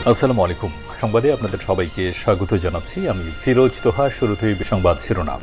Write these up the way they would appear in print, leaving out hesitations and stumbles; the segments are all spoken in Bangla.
আসসালামু আলাইকুম। সংবাদে আপনাদের সবাইকে স্বাগত জানাচ্ছি। আমি ফিরোজ তোহা। শুরুতেই সংবাদ শিরোনাম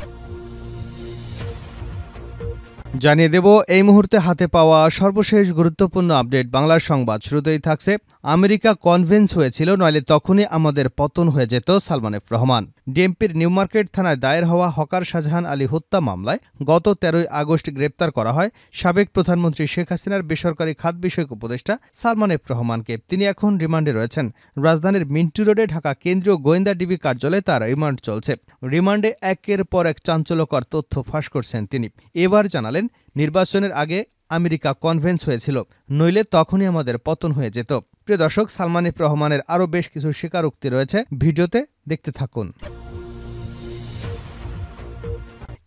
জানিয়ে দেব এই মুহূর্তে হাতে পাওয়া সর্বশেষ গুরুত্বপূর্ণ আপডেট। বাংলার সংবাদ শুরুতেই থাকছে, আমেরিকা কনভিন্স হয়েছিল, নইলে তখনই আমাদের পতন হয়ে যেত সালমান এফ রহমান। ডিএমপির নিউ মার্কেট থানায় দায়ের হওয়া হকার শাহজাহান আলী হত্যা মামলায় গত 13 আগস্ট গ্রেপ্তার করা হয় সাবেক প্রধানমন্ত্রী শেখ হাসিনার বেসরকারি খাত বিষয়ক উপদেষ্টা সালমান এফ রহমানকে। তিনি এখন রিমান্ডে রয়েছেন। রাজধানীর মিন্টু রোডে ঢাকা কেন্দ্রীয় গোয়েন্দা ডিবি কার্যালয়ে তার রিমান্ড চলছে। রিমান্ডে একের পর এক চাঞ্চল্যকর তথ্য ফাঁস করছেন তিনি। এবার জানালেন, নির্বাচনের আগে আমেরিকা কনভেন্স হয়েছিল, নইলে তখনই আমাদের পতন হয়ে যেত। প্রিয় দর্শক, সালমান এফ রহমানের আরও বেশ কিছু স্বীকারোক্তি রয়েছে, ভিডিওতে দেখতে থাকুন।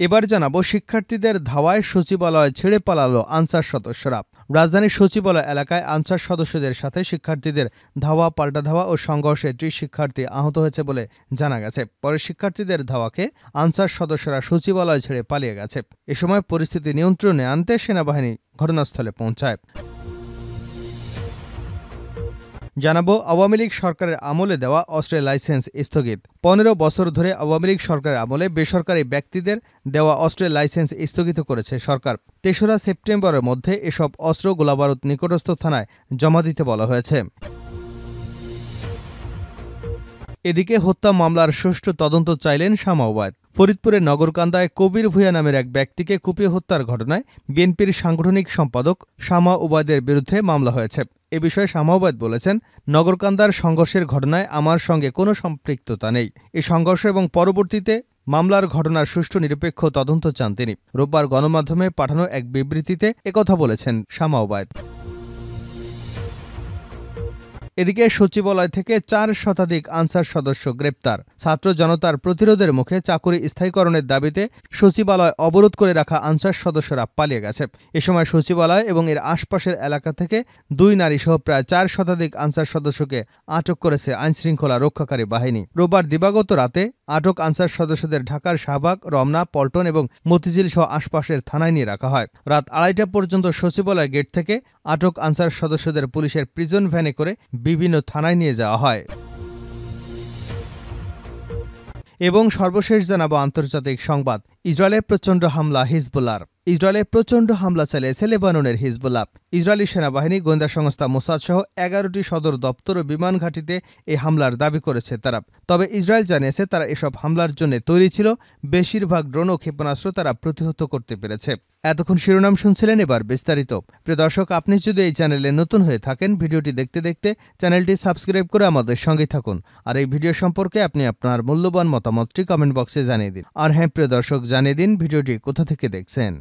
এবার জানাবো, শিক্ষার্থীদের ধাওয়ায় সচিবালয় ছেড়ে পালালো আনসার সদস্যরা। রাজধানীর সচিবালয় এলাকায় আনসার সদস্যদের সাথে শিক্ষার্থীদের ধাওয়া, পাল্টা ধাওয়া ও সংঘর্ষে 30 শিক্ষার্থী আহত হয়েছে বলে জানা গেছে। পরে শিক্ষার্থীদের ধাওয়াকে আনসার সদস্যরা সচিবালয় ছেড়ে পালিয়ে গেছে। এ সময় পরিস্থিতি নিয়ন্ত্রণে আনতে সেনাবাহিনী ঘটনাস্থলে পৌঁছায়। জানাবো, আওয়ামী লীগ সরকারের আমলে দেওয়া অস্ত্রের লাইসেন্স স্থগিত। 15 বছর ধরে আওয়ামী লীগ সরকারের আমলে বেসরকারি ব্যক্তিদের দেওয়া অস্ত্রের লাইসেন্স স্থগিত করেছে সরকার। 3রা সেপ্টেম্বরের মধ্যে এসব অস্ত্র গোলাবারুদ নিকটস্থ থানায় জমা দিতে বলা হয়েছে। এদিকে হত্যা মামলার সুষ্ঠু তদন্ত চাইলেন শামা ওবায়দ। ফরিদপুরের নগরকান্দায় কবির ভূঁইয়া নামের এক ব্যক্তিকে কুপিয়ে হত্যার ঘটনায় বিএনপির সাংগঠনিক সম্পাদক শামা ওবায়দের বিরুদ্ধে মামলা হয়েছে। এ বিষয়ে শামা ওবায়দ বলেছেন, নগরকান্দার সংঘর্ষের ঘটনায় আমার সঙ্গে কোনো সম্পৃক্ততা নেই। এই সংঘর্ষ এবং পরবর্তীতে মামলার ঘটনার সুষ্ঠু নিরপেক্ষ তদন্ত চান তিনি। রোববার গণমাধ্যমে পাঠানো এক বিবৃতিতে একথা বলেছেন শামা ওবায়দ। এদিকে সচিবালয় থেকে 4 শতাধিক আনসার সদস্য গ্রেপ্তার। ছাত্র জনতার প্রতিরোধের মুখে চাকুরি স্থায়ীকরণের দাবিতে সচিবালয় অবরোধ করে রাখা আনসার সদস্যরা পালিয়ে গেছে। এ সময় সচিবালয় এবং এর আশপাশের এলাকা থেকে 2 নারীসহ প্রায় 4 শতাধিক আনসার সদস্যকে আটক করেছে আইনশৃঙ্খলা রক্ষাকারী বাহিনী। রোববার দিবাগত রাতে আটক আনসার সদস্যদের ঢাকার শাহবাগ, রমনা, পল্টন এবং মতিঝিল সহ আশপাশের থানায় নিয়ে রাখা হয়। রাত 2:30 পর্যন্ত সচিবালয় গেট থেকে আটক আনসার সদস্যদের পুলিশের প্রিজন ভ্যানে করে বিভিন্ন থানায় নিয়ে যাওয়া হয়। এবং সর্বশেষ জানাবো আন্তর্জাতিক সংবাদ। ইসরায়েলে প্রচণ্ড হামলা হিজবুল্লাহর। ইসরায়েলে প্রচণ্ড হামলা চালিয়েছে লেবাননের হিজবুল্লাহ। ইসরায়েলি সেনাবাহিনী, গোয়েন্দা সংস্থা মোসাদ সহ 11টি সদর দপ্তর ও বিমান ঘাঁটিতে এই হামলার দাবি করেছে তারা। তবে ইসরায়েল জানিয়েছে তারা এসব হামলার জন্য তৈরি ছিল। বেশিরভাগ ড্রোন ও ক্ষেপণাস্ত্র তারা প্রতিহত করতে পেরেছে। এতক্ষণ শিরোনাম শুনছিলেন, এবার বিস্তারিত। প্রিয় দর্শক, আপনি যদি এই চ্যানেলে নতুন হয়ে থাকেন, ভিডিওটি দেখতে দেখতে চ্যানেলটি সাবস্ক্রাইব করে আমাদের সঙ্গেই থাকুন। আর এই ভিডিও সম্পর্কে আপনি আপনার মূল্যবান মতামতটি কমেন্ট বক্সে জানিয়ে দিন। আর হ্যাঁ প্রিয় দর্শক, জানিয়ে দিন ভিডিওটি কোথা থেকে দেখছেন।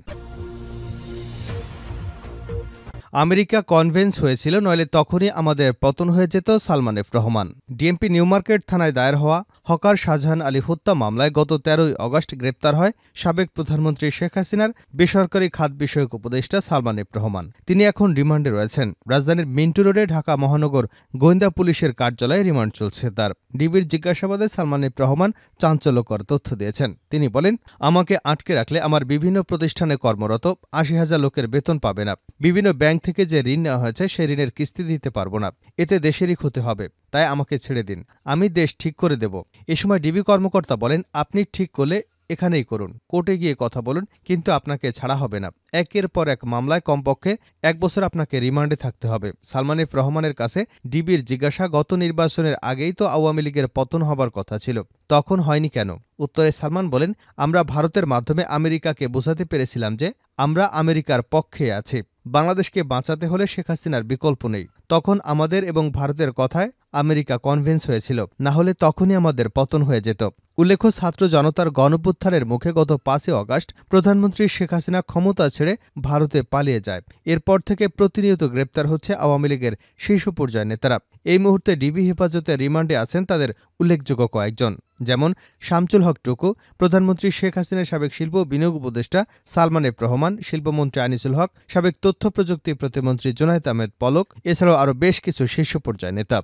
আমেরিকা কনভেন্স হয়েছিল, নইলে তখনই আমাদের পতন হয়ে যেত Salman F Rahman. DMP new Market থানায় দায়ের হওয়া হকার শাহজাহান আলী হত্যা মামলায় গত 13 আগস্ট গ্রেপ্তার হয় সাবেক প্রধানমন্ত্রী শেখ হাসিনার বেসরকারি খাত বিষয়ক উপদেষ্টা সালমান এফ রহমান। তিনি এখন রিমান্ডে রয়েছেন। রাজধানীর মিন্টু রোডে ঢাকা মহানগর গোয়েন্দা পুলিশের কার্যালয়ে রিমান্ড চলছে তার। ডিবির জিজ্ঞাসাবাদে সালমান এফ রহমান চাঞ্চল্যকর তথ্য দিয়েছেন। তিনি বলেন, আমাকে আটকে রাখলে আমার বিভিন্ন প্রতিষ্ঠানে কর্মরত 80,000 লোকের বেতন পাবে না। বিভিন্ন ব্যাংক থেকে যে ঋণ নেওয়া হয়েছে সেই ঋণের কিস্তি দিতে পারবো না। এতে দেশেরই ক্ষতি হবে, তাই আমাকে ছেড়ে দিন, আমি দেশ ঠিক করে দেব। এ সময় ডিবি কর্মকর্তা বলেন, আপনি ঠিক করলে এখানেই করুন, কোর্টে গিয়ে কথা বলুন, কিন্তু আপনাকে ছাড়া হবে না। একের পর এক মামলায় কমপক্ষে 1 বছর আপনাকে রিমান্ডে থাকতে হবে। সালমান এফ রহমানের কাছে ডিবির জিজ্ঞাসা, গত নির্বাচনের আগেই তো আওয়ামী লীগের পতন হবার কথা ছিল, তখন হয়নি কেন? উত্তরে সালমান বলেন, আমরা ভারতের মাধ্যমে আমেরিকাকে বোঝাতে পেরেছিলাম যে আমরা আমেরিকার পক্ষে আছি। বাংলাদেশকে বাঁচাতে হলে শেখ হাসিনার বিকল্প নেই। তখন আমাদের এবং ভারতের কথায় আমেরিকা কনভিন্স হয়েছিল, না হলে তখনই আমাদের পতন হয়ে যেত। উল্লেখ্য, ছাত্র জনতার গণঅভ্যুত্থানের মুখে গত 5 আগস্ট প্রধানমন্ত্রী শেখ হাসিনা ক্ষমতা ছেড়ে ভারতে পালিয়ে যায়। এরপর থেকে প্রতিনিয়ত গ্রেপ্তার হচ্ছে আওয়ামী লীগের শীর্ষ পর্যায়ের নেতারা। এই মুহূর্তে ডিবি হেফাজতে রিমান্ডে আছেন তাদের উল্লেখযোগ্য কয়েকজন, যেমন শামসুল হক টুকু, প্রধানমন্ত্রী শেখ হাসিনার সাবেক শিল্প বিনিয়োগ উপদেষ্টা সালমান এফ রহমান, শিল্পমন্ত্রী আনিসুল হক, সাবেক তথ্য প্রযুক্তি প্রতিমন্ত্রী জুনায়েদ আহমেদ পলক, এছাড়াও আরও বেশ কিছু শীর্ষ পর্যায়ের নেতা।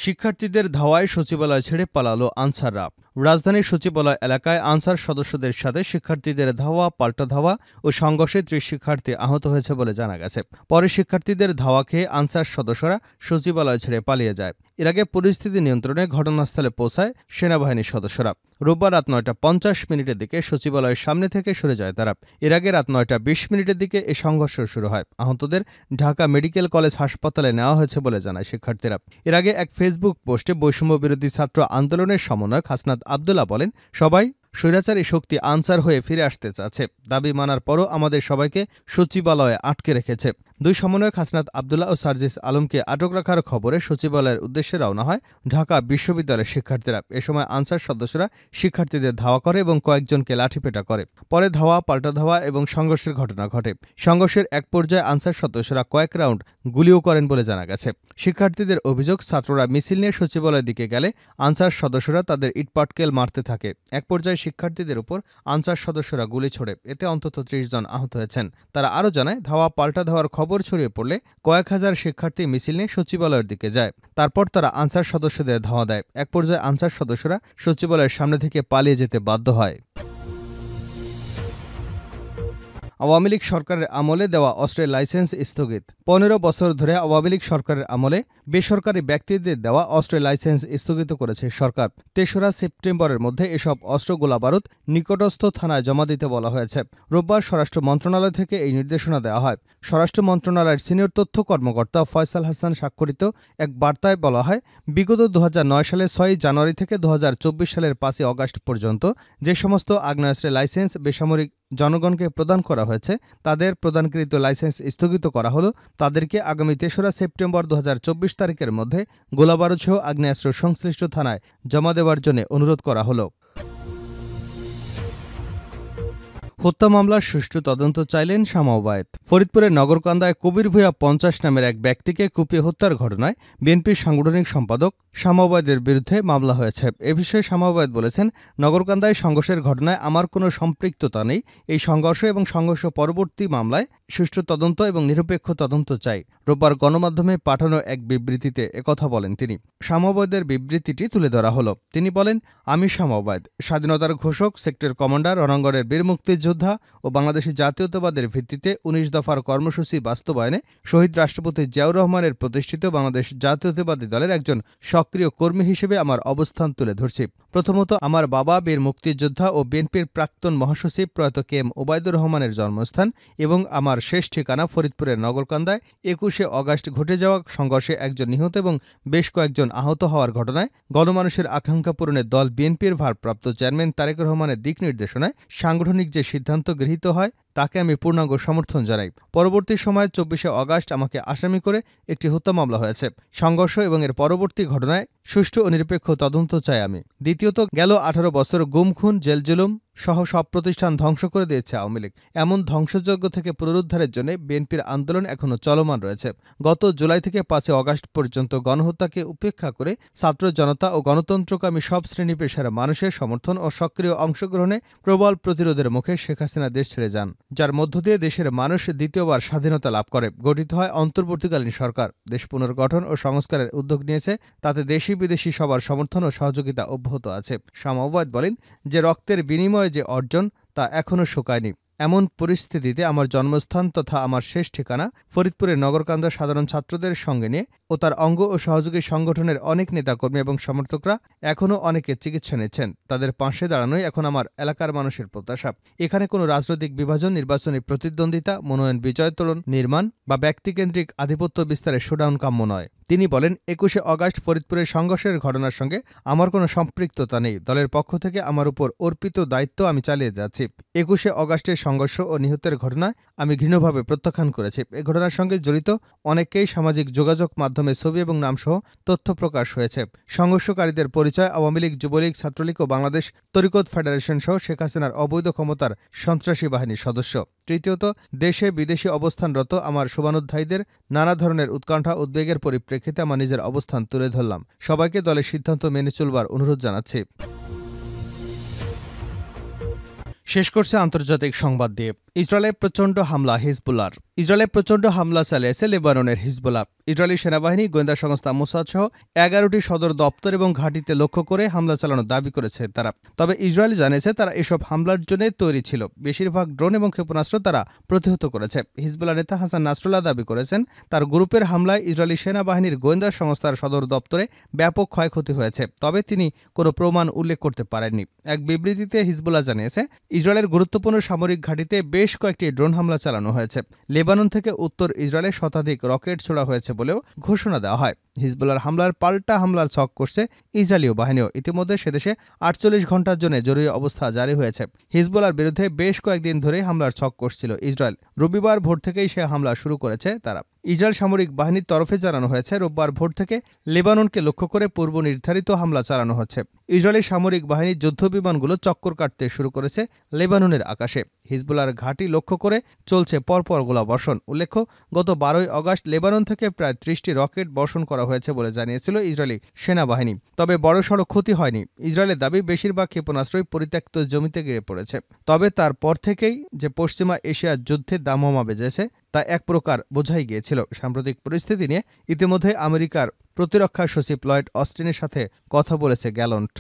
শিক্ষার্থীদের ধাওয়ায় সচিবালয় ছেড়ে পালালো আনসাররা। রাজধানীর সচিবালয় এলাকায় আনসার সদস্যদের সাথে শিক্ষার্থীদের ধাওয়া পাল্টা ধাওয়া ও সংঘর্ষে ৩০ শিক্ষার্থী আহত হয়েছে বলে জানা গেছে। পরে শিক্ষার্থীদের ধাওয়া খেয়ে আনসার সদস্যরা সচিবালয় ছেড়ে পালিয়ে যায়। এর আগে পরিস্থিতি নিয়ন্ত্রণে ঘটনাস্থলে পৌঁছায় সেনাবাহিনীর সদস্যরা। রোববার রাত ৯টা ৫০ দিকে সচিবালয়ের সামনে থেকে সরে যায় তারা। এর আগে রাত ৯টা ২০ দিকে এই সংঘর্ষ শুরু হয়। আহতদের ঢাকা মেডিকেল কলেজ হাসপাতালে নেওয়া হয়েছে বলে জানায় শিক্ষার্থীরা। এর আগে এক ফেসবুক পোস্টে বৈষম্য বিরোধী ছাত্র আন্দোলনের সমন্বয়ক হাসনাত আবদুল্লাহ বলেন, সবাই স্বৈরাচারী শক্তি আনসার হয়ে ফিরে আসতে চাচ্ছে। দাবি মানার পরও আমাদের সবাইকে সচিবালয়ে আটকে রেখেছে। দুই সমন্বয়ক হাসনাত আবদুল্লাহ ও সার্জিস আলমকে আটক রাখার খবরে সচিবালয়ের উদ্দেশ্যে রওনা হয় ঢাকা বিশ্ববিদ্যালয়ের শিক্ষার্থীরা। এ সময় আনসার সদস্যরা শিক্ষার্থীদের ধাওয়া করে এবং কয়েকজনকে লাঠিপেটা করে। পরে ধাওয়া পাল্টা ধাওয়া এবং সংঘর্ষের ঘটনা ঘটে। সংঘর্ষের এক পর্যায়ে আনসার সদস্যরা কয়েক রাউন্ড গুলিও করেন বলে জানা গেছে। শিক্ষার্থীদের অভিযোগ, ছাত্ররা মিছিল নিয়ে সচিবালয়ের দিকে গেলে আনসার সদস্যরা তাদের ইটপাটকেল মারতে থাকে। এক পর্যায়ে শিক্ষার্থীদের উপর আনসার সদস্যরা গুলি ছোড়ে। এতে অন্তত ৩০ জন আহত হয়েছেন। তারা আরও জানায়, ধাওয়া পাল্টা ধাওয়ার খবর ছড়িয়ে পড়লে কয়েক হাজার শিক্ষার্থী মিছিল নিয়ে সচিবালয়ের দিকে যায়। তারপর তারা আনসার সদস্যদের ধাওয়া দেয়। এক পর্যায়ে আনসার সদস্যরা সচিবালয়ের সামনে থেকে পালিয়ে যেতে বাধ্য হয়। আওয়ামী লীগ সরকারের আমলে দেওয়া অস্ত্রের লাইসেন্স স্থগিত। ১৫ বছর ধরে আওয়ামী লীগ সরকারের আমলে বেসরকারি ব্যক্তিদের দেওয়া অস্ত্রের লাইসেন্স স্থগিত করেছে সরকার। ৩রা সেপ্টেম্বরের মধ্যে এসব অস্ত্র গোলাবারুদ নিকটস্থ থানায় জমা দিতে বলা হয়েছে। রোববার স্বরাষ্ট্র মন্ত্রণালয় থেকে এই নির্দেশনা দেওয়া হয়। স্বরাষ্ট্র মন্ত্রণালয়ের সিনিয়র তথ্য কর্মকর্তা ফয়সাল হাসান স্বাক্ষরিত এক বার্তায় বলা হয়, বিগত ২০০৯ সালের ৬ জানুয়ারি থেকে ২০২৪ সালের ৫ আগস্ট পর্যন্ত যে সমস্ত আগ্নেয়াস্ত্রের লাইসেন্স বেসামরিক জনগণকে প্রদান করা হয়েছে, তাদের প্রদানকৃত লাইসেন্স স্থগিত করা হলো। তাদেরকে আগামী ৩রা সেপ্টেম্বর ২০২৪ তারিখের মধ্যে গোলাবারুদসহ আগ্নেয়াস্ত্র সংশ্লিষ্ট থানায় জমা দেওয়ার জন্য অনুরোধ করা হলো। হত্যা মামলার সুষ্ঠু তদন্ত চাইলেন শামা ওবায়েদ। ফরিদপুরের নগরকান্দায় কবির ভূঁইয়া ৫০ নামের এক ব্যক্তিকে কুপিয়ে হত্যার ঘটনায় বিএনপির সাংগঠনিক সম্পাদক শামা ওবায়েদের বিরুদ্ধে মামলা হয়েছে। এ বিষয়ে শামা ওবায়েদ বলেছেন, নগরকান্দায় সংঘর্ষের ঘটনায় আমার কোনো সম্পৃক্ততা নেই। এই সংঘর্ষ এবং সংঘর্ষ পরবর্তী মামলায় সুষ্ঠু তদন্ত এবং নিরপেক্ষ তদন্ত চাই। রোববার গণমাধ্যমে পাঠানো এক বিবৃতিতে একথা বলেন তিনি। শামা ওবায়েদের বিবৃতিটি তুলে ধরা হলো। তিনি বলেন, আমি শামা ওবায়েদ, স্বাধীনতার ঘোষক, সেক্টর কমান্ডার, রণাঙ্গনের বীর মুক্তিযোদ্ধা ও বাংলাদেশি জাতীয়তাবাদের ভিত্তিতে ১৯ দফার কর্মসূচি বাস্তবায়নে শহীদ রাষ্ট্রপতি জিয়াউর রহমানের প্রতিষ্ঠিত বাংলাদেশ জাতীয়তাবাদী দলের একজন সক্রিয় কর্মী হিসেবে আমার অবস্থান তুলে ধরছি। প্রথমত, আমার বাবা বীর মুক্তিযোদ্ধা ও বিএনপির প্রাক্তন মহাসচিব প্রয়াত কে এম ওবায়দুর রহমানের জন্মস্থান এবং আমার শেষ ঠিকানা ফরিদপুরের নগরকান্দায় ২১শে আগস্ট ঘটে যাওয়া সংঘর্ষে একজন নিহত এবং বেশ কয়েকজন আহত হওয়ার ঘটনায় গণমানুষের আকাঙ্ক্ষা পূরণে দল বিএনপির ভারপ্রাপ্ত চেয়ারম্যান তারেক রহমানের দিক নির্দেশনায় সাংগঠনিক যে সিদ্ধান্ত গৃহীত হয় তাকে আমি পূর্ণাঙ্গ সমর্থন জানাই। পরবর্তী সময়ে ২৪শে আগস্ট আমাকে আসামি করে একটি হত্যা মামলা হয়েছে। সংঘর্ষ এবং এর পরবর্তী ঘটনায় সুষ্ঠু ও নিরপেক্ষ তদন্ত চাই আমি। দ্বিতীয়ত, গেল ১৮ বছর গুম খুন জেল জুলুম সহ সব প্রতিষ্ঠান ধ্বংস করে দিয়েছে আওয়ামী লীগ। এমন ধ্বংসযজ্ঞ থেকে পুনরুদ্ধারের জন্য বিএনপির আন্দোলন এখনও চলমান রয়েছে। গত জুলাই থেকে ৫ আগস্ট পর্যন্ত গণহত্যাকে উপেক্ষা করে ছাত্র জনতা ও গণতন্ত্রকামী সব শ্রেণী পেশার মানুষের সমর্থন ও সক্রিয় অংশগ্রহণে প্রবল প্রতিরোধের মুখে শেখ হাসিনা দেশ ছেড়ে যান, যার মধ্য দিয়ে দেশের মানুষ দ্বিতীয়বার স্বাধীনতা লাভ করে। গঠিত হয় অন্তর্বর্তীকালীন সরকার। দেশ পুনর্গঠন ও সংস্কারের উদ্যোগ নিয়েছে। তাতে দেশি বিদেশি সবার সমর্থন ও সহযোগিতা অব্যাহত আছে। শামা ওবায়েদ বলেন যে রক্তের বিনিময়ে যে অর্জন তা এখনও শুকায়নি। এমন পরিস্থিতিতে আমার জন্মস্থান তথা আমার শেষ ঠিকানা ফরিদপুরের নগরকান্দা সাধারণ ছাত্রদের সঙ্গে নিয়ে ও তার অঙ্গ ও সহযোগী সংগঠনের অনেক নেতাকর্মী এবং সমর্থকরা এখনও অনেকে চিকিৎসা নিচ্ছেন। তাদের পাশে দাঁড়ানোই এখন আমার এলাকার মানুষের প্রত্যাশা। এখানে কোনো রাজনৈতিক বিভাজন, নির্বাচনী প্রতিদ্বন্দ্বিতা, মনোনয়ন বিজয় তোলন নির্মাণ বা ব্যক্তিকেন্দ্রিক আধিপত্য বিস্তারের শোডাউন কাম্য নয়। তিনি বলেন, ২১শে আগস্ট ফরিদপুরের সংঘর্ষের ঘটনার সঙ্গে আমার কোনো সম্পৃক্ততা নেই। দলের পক্ষ থেকে আমার উপর অর্পিত দায়িত্ব আমি চালিয়ে যাচ্ছি। ২১শে আগস্টের সংঘর্ষ ও নিহতের ঘটনায় আমি ঘৃণ্যভাবে প্রত্যাখ্যান করেছি। এ ঘটনার সঙ্গে জড়িত অনেককেই সামাজিক যোগাযোগ মাধ্যমে ছবি এবং নামসহ তথ্য প্রকাশ হয়েছে। সংঘর্ষকারীদের পরিচয় আওয়ামী লীগ, যুবলীগ, ছাত্রলীগ ও বাংলাদেশ তরিকত ফেডারেশন সহ শেখ হাসিনার অবৈধ ক্ষমতার সন্ত্রাসী বাহিনীর সদস্য। তৃতীয়ত, দেশে বিদেশে অবস্থানরত আমার শুভানুধ্যায়ীদের নানা ধরনের উৎকণ্ঠা উদ্বেগের পরিপ্রেক্ষিতে আমার নিজের অবস্থান তুলে ধরলাম। সবাইকে দলের সিদ্ধান্ত মেনে চলবার অনুরোধ জানাচ্ছি। শেষ করছে আন্তর্জাতিক সংবাদ দিয়ে ইসরায়েলে প্রচণ্ড হামলা হিজবুল্লাহর। ইসরায়েলে প্রচণ্ড হামলা চালিয়েছে লেবাননের হিজবুল্লাহ। ইসরায়েলি সেনাবাহিনী, গোয়েন্দা সংস্থা মোসাদ সহ ১১টি সদর দপ্তর এবং ঘাঁটিতে লক্ষ্য করে হামলা চালানোর দাবি করেছে তারা। তবে ইসরায়েল জানিয়েছে তারা এসব হামলার জন্য তৈরি ছিল। বেশিরভাগ ড্রোন এবং ক্ষেপণাস্ত্র তারা প্রতিহত করেছে। হিজবুল্লাহ নেতা হাসান নাসরুল্লাহ দাবি করেছেন তার গ্রুপের হামলায় ইসরায়েলি সেনাবাহিনীর গোয়েন্দা সংস্থার সদর দপ্তরে ব্যাপক ক্ষয়ক্ষতি হয়েছে। তবে তিনি কোনো প্রমাণ উল্লেখ করতে পারেননি। এক বিবৃতিতে হিজবুল্লাহ জানিয়েছে ইসরায়েলের গুরুত্বপূর্ণ সামরিক ঘাঁটিতে বেশ কয়েকটি ড্রোন হামলা চালানো হয়েছে। লেবানন থেকে উত্তর ইসরায়েলে শতাধিক রকেট ছোড়া হয়েছে বলেও ঘোষণা দেওয়া হয়। হিজবুল্লাহর হামলার পাল্টা হামলার ছক করছে ইসরায়েলীয় বাহিনীও। ইতিমধ্যে সেদেশে ৪৮ ঘণ্টার জন্য জরুরি অবস্থা জারি হয়েছে। হিজবুল্লাহর বিরুদ্ধে বেশ কয়েকদিন ধরেই হামলার ছক করছিল ইসরায়েল। রবিবার ভোর থেকেই সে হামলা শুরু করেছে তারা। ইসরায়েল সামরিক বাহিনীর তরফে জানানো হয়েছে রোববার ভোর থেকে লেবাননকে লক্ষ্য করে পূর্ব নির্ধারিত হামলা চালানো হচ্ছে। ইসরায়েলি সামরিক বাহিনীর যুদ্ধবিমানগুলো চক্কর কাটতে শুরু করেছে লেবাননের আকাশে। হিজবুল্লাহর ঘাঁটি লক্ষ্য করে চলছে পরপর গোলাবর্ষণ। উল্লেখ্য, গত ১২ই আগস্ট লেবানন থেকে প্রায় ৩০টি রকেট বর্ষণ করা হয়েছে বলে জানিয়েছিল ইসরায়েলি সেনাবাহিনী। তবে বড়সড় ক্ষতি হয়নি। ইসরায়েলের দাবি বেশিরভাগ ক্ষেপণাস্ত্রই পরিত্যক্ত জমিতে গিয়ে পড়েছে। তবে তারপর থেকেই যে পশ্চিমা এশিয়ার যুদ্ধে দামামা বেজেছে তা এক প্রকার বোঝাই গিয়েছিল। সাম্প্রতিক পরিস্থিতি নিয়ে ইতিমধ্যে আমেরিকার প্রতিরক্ষা সচিব লয়েড অস্টিনের সাথে কথা বলেছে গ্যালন্ট।